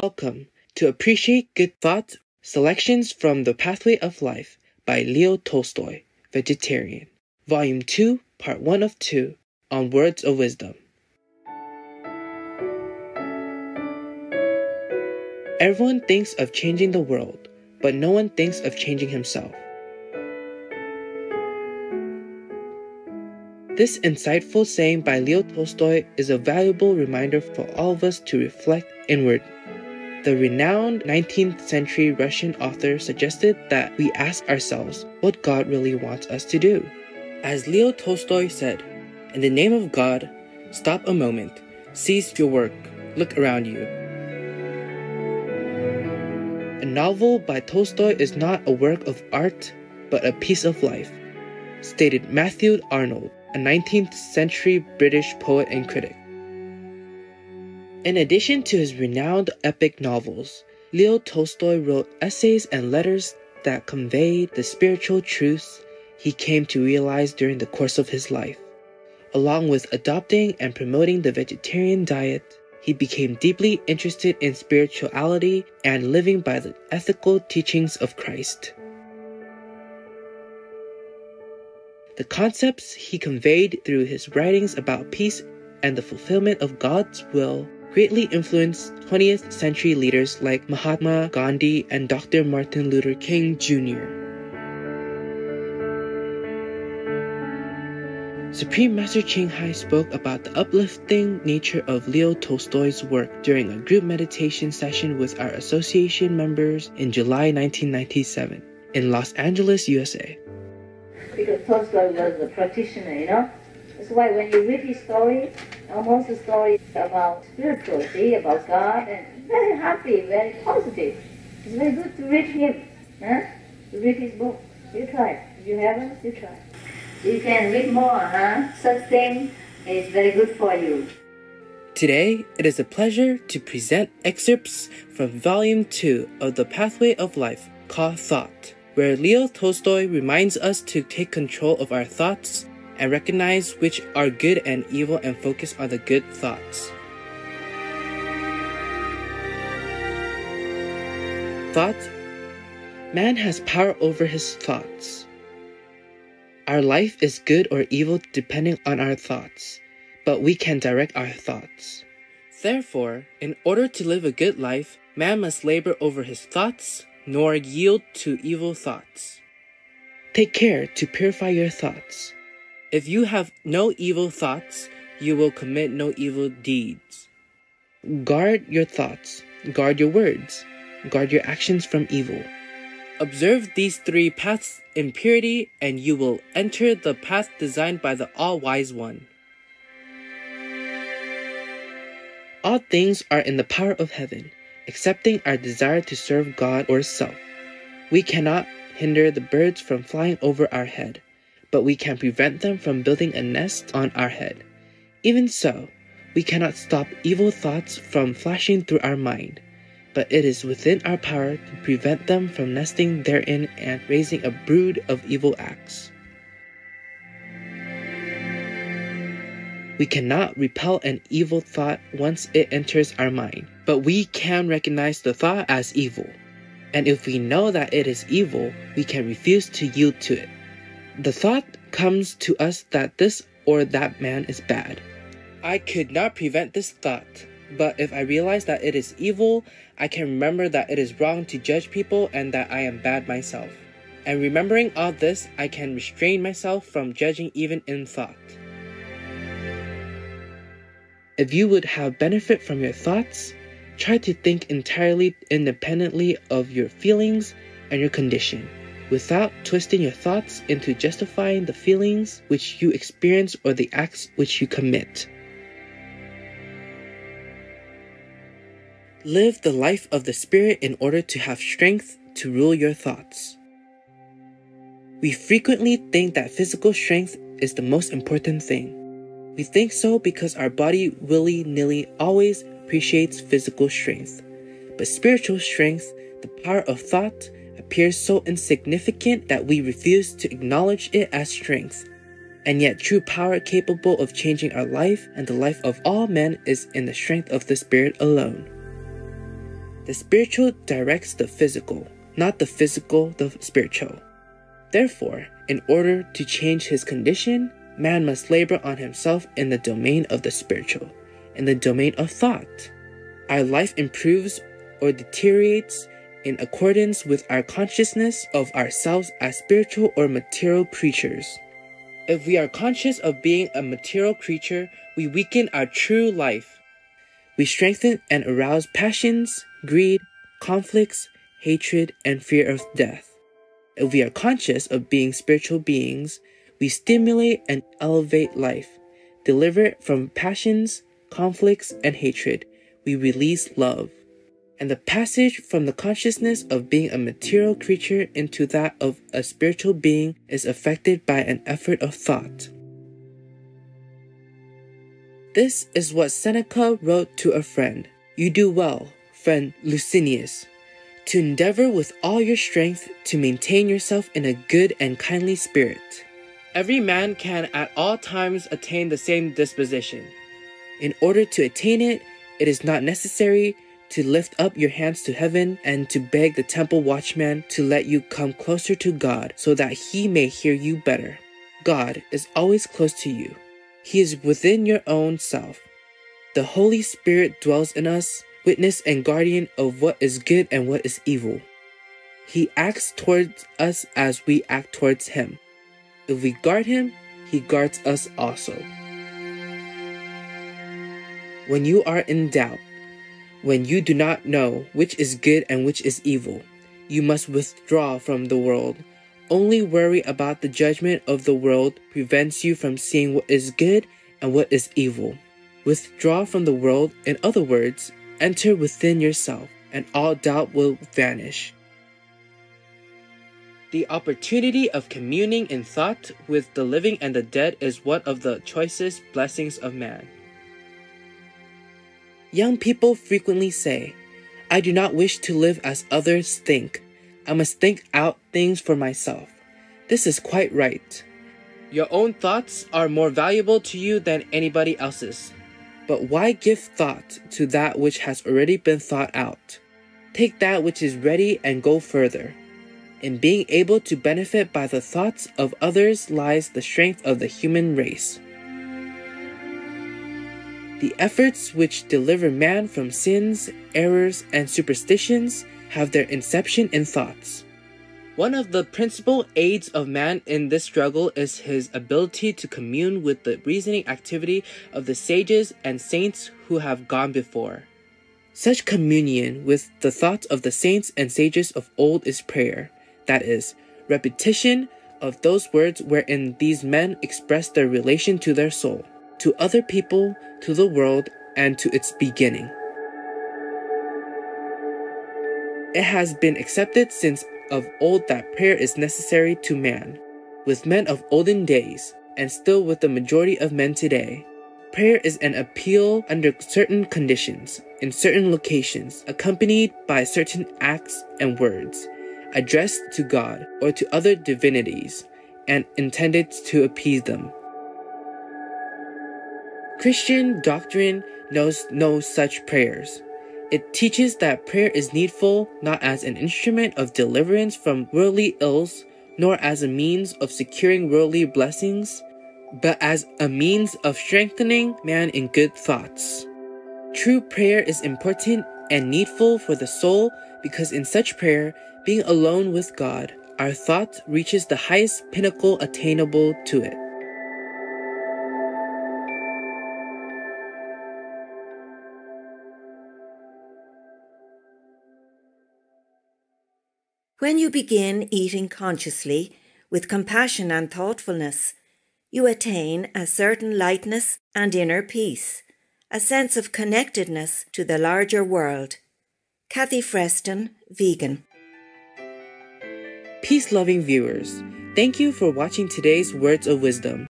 Welcome to Appreciate Good Thoughts, Selections from The Pathway of Life by Leo Tolstoy, Vegetarian, Volume 2, Part 1 of 2, on Words of Wisdom. Everyone thinks of changing the world, but no one thinks of changing himself. This insightful saying by Leo Tolstoy is a valuable reminder for all of us to reflect inward. The renowned 19th century Russian author suggested that we ask ourselves what God really wants us to do. As Leo Tolstoy said, "In the name of God, stop a moment, cease your work, look around you." A novel by Tolstoy is not a work of art, but a piece of life, stated Matthew Arnold, a 19th century British poet and critic. In addition to his renowned epic novels, Leo Tolstoy wrote essays and letters that conveyed the spiritual truths he came to realize during the course of his life. Along with adopting and promoting the vegetarian diet, he became deeply interested in spirituality and living by the ethical teachings of Christ. The concepts he conveyed through his writings about peace and the fulfillment of God's will greatly influenced 20th century leaders like Mahatma Gandhi and Dr. Martin Luther King Jr. Supreme Master Ching Hai spoke about the uplifting nature of Leo Tolstoy's work during a group meditation session with our association members in July 1997 in Los Angeles, USA. Because Tolstoy was a practitioner, That's why when you read his story, almost a story about spirituality, about God, and very happy, very positive. It's very good to read him, to read his book. You try. If you haven't, you try. You can read more, Such thing is very good for you. Today, it is a pleasure to present excerpts from Volume 2 of The Pathway of Life, called Thought, where Leo Tolstoy reminds us to take control of our thoughts and recognize which are good and evil and focus on the good thoughts. Thought. Man has power over his thoughts. Our life is good or evil depending on our thoughts, but we can direct our thoughts. Therefore, in order to live a good life, man must labor over his thoughts, nor yield to evil thoughts. Take care to purify your thoughts. If you have no evil thoughts, you will commit no evil deeds. Guard your thoughts, guard your words, guard your actions from evil. Observe these three paths in purity, and you will enter the path designed by the All-Wise One. All things are in the power of heaven, excepting our desire to serve God or self. We cannot hinder the birds from flying over our head, but we can prevent them from building a nest on our head. Even so, we cannot stop evil thoughts from flashing through our mind, but it is within our power to prevent them from nesting therein and raising a brood of evil acts. We cannot repel an evil thought once it enters our mind, but we can recognize the thought as evil. And if we know that it is evil, we can refuse to yield to it. The thought comes to us that this or that man is bad. I could not prevent this thought, but if I realize that it is evil, I can remember that it is wrong to judge people and that I am bad myself. And remembering all this, I can restrain myself from judging even in thought. If you would have benefit from your thoughts, try to think entirely independently of your feelings and your condition, without twisting your thoughts into justifying the feelings which you experience or the acts which you commit. Live the life of the Spirit in order to have strength to rule your thoughts. We frequently think that physical strength is the most important thing. We think so because our body willy-nilly always appreciates physical strength. But spiritual strength, the power of thought, appears so insignificant that we refuse to acknowledge it as strength. And yet true power capable of changing our life and the life of all men is in the strength of the Spirit alone. The spiritual directs the physical, not the physical the spiritual. Therefore, in order to change his condition, man must labor on himself in the domain of the spiritual, in the domain of thought. Our life improves or deteriorates in accordance with our consciousness of ourselves as spiritual or material creatures. If we are conscious of being a material creature, we weaken our true life. We strengthen and arouse passions, greed, conflicts, hatred, and fear of death. If we are conscious of being spiritual beings, we stimulate and elevate life, deliver it from passions, conflicts, and hatred. We release love. And the passage from the consciousness of being a material creature into that of a spiritual being is affected by an effort of thought. This is what Seneca wrote to a friend. You do well, friend Licinius, to endeavor with all your strength to maintain yourself in a good and kindly spirit. Every man can at all times attain the same disposition. In order to attain it, it is not necessary to lift up your hands to heaven and to beg the temple watchman to let you come closer to God so that he may hear you better. God is always close to you. He is within your own self. The Holy Spirit dwells in us, witness and guardian of what is good and what is evil. He acts towards us as we act towards him. If we guard him, he guards us also. When you are in doubt, when you do not know which is good and which is evil, you must withdraw from the world. Only worry about the judgment of the world prevents you from seeing what is good and what is evil. Withdraw from the world, in other words, enter within yourself, and all doubt will vanish. The opportunity of communing in thought with the living and the dead is one of the choicest blessings of man. Young people frequently say, I do not wish to live as others think. I must think out things for myself. This is quite right. Your own thoughts are more valuable to you than anybody else's. But why give thought to that which has already been thought out? Take that which is ready and go further. In being able to benefit by the thoughts of others lies the strength of the human race. The efforts which deliver man from sins, errors, and superstitions have their inception in thoughts. One of the principal aids of man in this struggle is his ability to commune with the reasoning activity of the sages and saints who have gone before. Such communion with the thoughts of the saints and sages of old is prayer, that is, repetition of those words wherein these men express their relation to their soul, to other people, to the world, and to its beginning. It has been accepted since of old that prayer is necessary to man. With men of olden days, and still with the majority of men today, prayer is an appeal under certain conditions, in certain locations, accompanied by certain acts and words, addressed to God or to other divinities, and intended to appease them. Christian doctrine knows no such prayers. It teaches that prayer is needful not as an instrument of deliverance from worldly ills, nor as a means of securing worldly blessings, but as a means of strengthening man in good thoughts. True prayer is important and needful for the soul because in such prayer, being alone with God, our thought reaches the highest pinnacle attainable to it. When you begin eating consciously, with compassion and thoughtfulness, you attain a certain lightness and inner peace, a sense of connectedness to the larger world. Kathy Freston, vegan. Peace-loving viewers, thank you for watching today's Words of Wisdom.